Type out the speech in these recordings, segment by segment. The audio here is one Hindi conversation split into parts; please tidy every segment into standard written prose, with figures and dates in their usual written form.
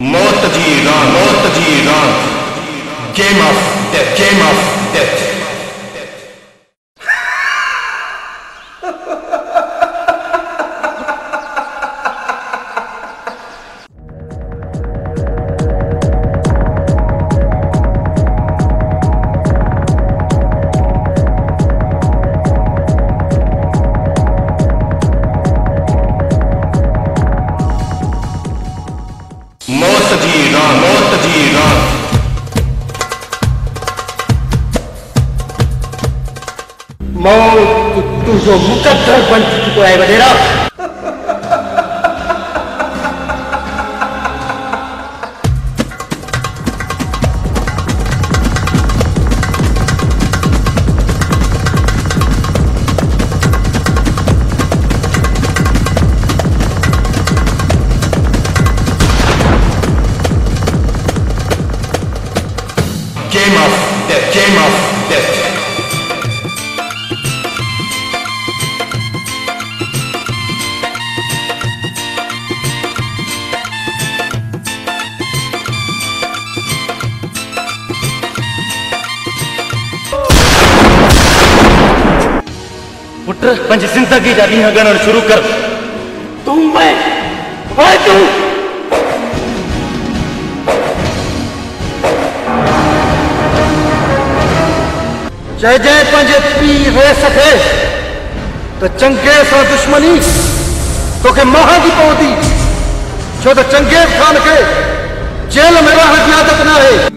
मौत जी रात, गेम ऑफ डेथ। मौत जी रात। मौत तू जो मुकद्दर बन चुको है वडेरा। Game of death. पुत्र पंज जिंदगी जा ॾींहं ॻणणु शुरू कर। तू मैं तू जय जय पंहिंजे पीउ रहे सके तो चंगेज़ सां दुश्मनी तोखे महांगी पवंदी, छो तो चंगेज़ खान के जेल में रहण जी आदत न आहे।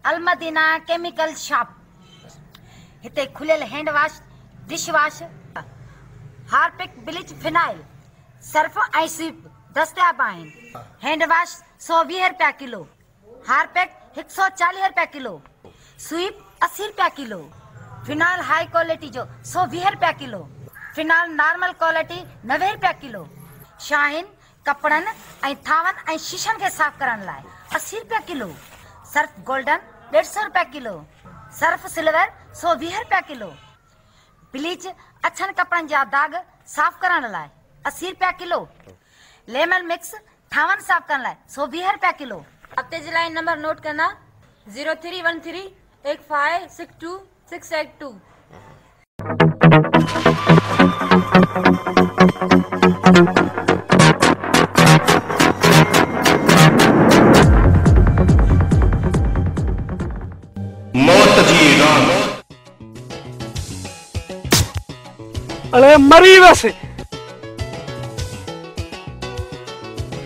अलमदीना केमिकल शॉप हिते खुलियल hand wash, dish wash, Harpic, bleach, phenyl, Surf ऐं सीप दस्तियाब आहिनि। हैंड वॉश 120 रुपया किलो, हार्पिक 140 रुपया किलो, स्वीप 80 रुपया किलो, फिनाइल हाई क्वालिटी जो 120 रुपया किलो, फिनाइल नॉर्मल क्वालिटी 90 रुपया किलो, शाहीन कपड़नि ऐं थावनि ऐं शीशनि खे साफ़ करण लाइ 80 रुपया किलो, सर्फ गोल्डन 150 रुपया किलो, सर्फ सिल्वर 120 रुपया किलो, ब्लीच अछनि कपड़नि जा दाग साफ़ करण लाइ 80 रुपया किलो, लेमन मिक्स थावनि साफ़ करण लाइ 120 रुपया किलो। हफ्ते जे लाइ नंबर नोट करना 0313 8562 682। मौत जी रात। अरे मरी वैसे,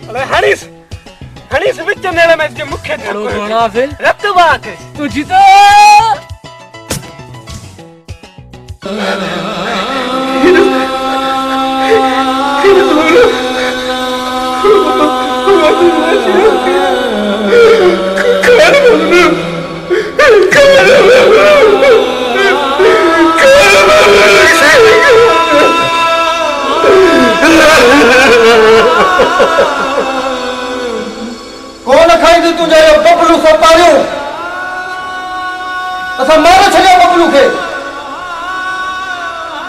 अरे हनीस विच नेड़े में जे मुखे घोड़ा से रत बात तू जीतो। कौन खाई तुझे बबलू से पारियो? असा मारे छड़िया बबलू के।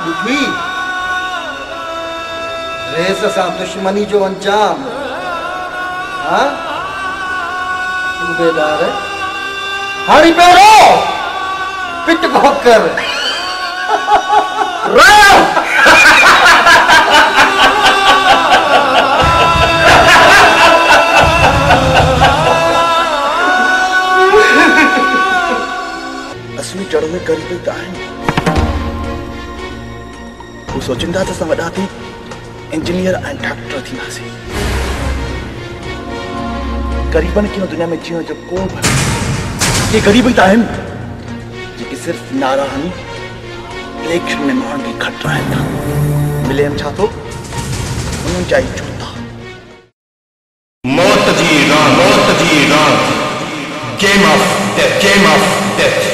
दुखी रेस सा दुश्मनी जो अंजाम। हाँ सूबेदार हाड़ी पे रो पिट भोकर राम। असली जड़ में गरीबी आहिनि। वो सोचींदा त असां वॾा थी इंजीनियर ऐं डॉक्टर थींदासीं। गरीबन की दुनिया में जीवन जो को ये गरीबी आहिनि जेके सिर्फ नाराहनी इलेक्शन में माण्हुनि खे खटराइनि था। मिले छा थो उन्हनि जा ई जूता। मौत जी रांदि, गेम ऑफ डेथ।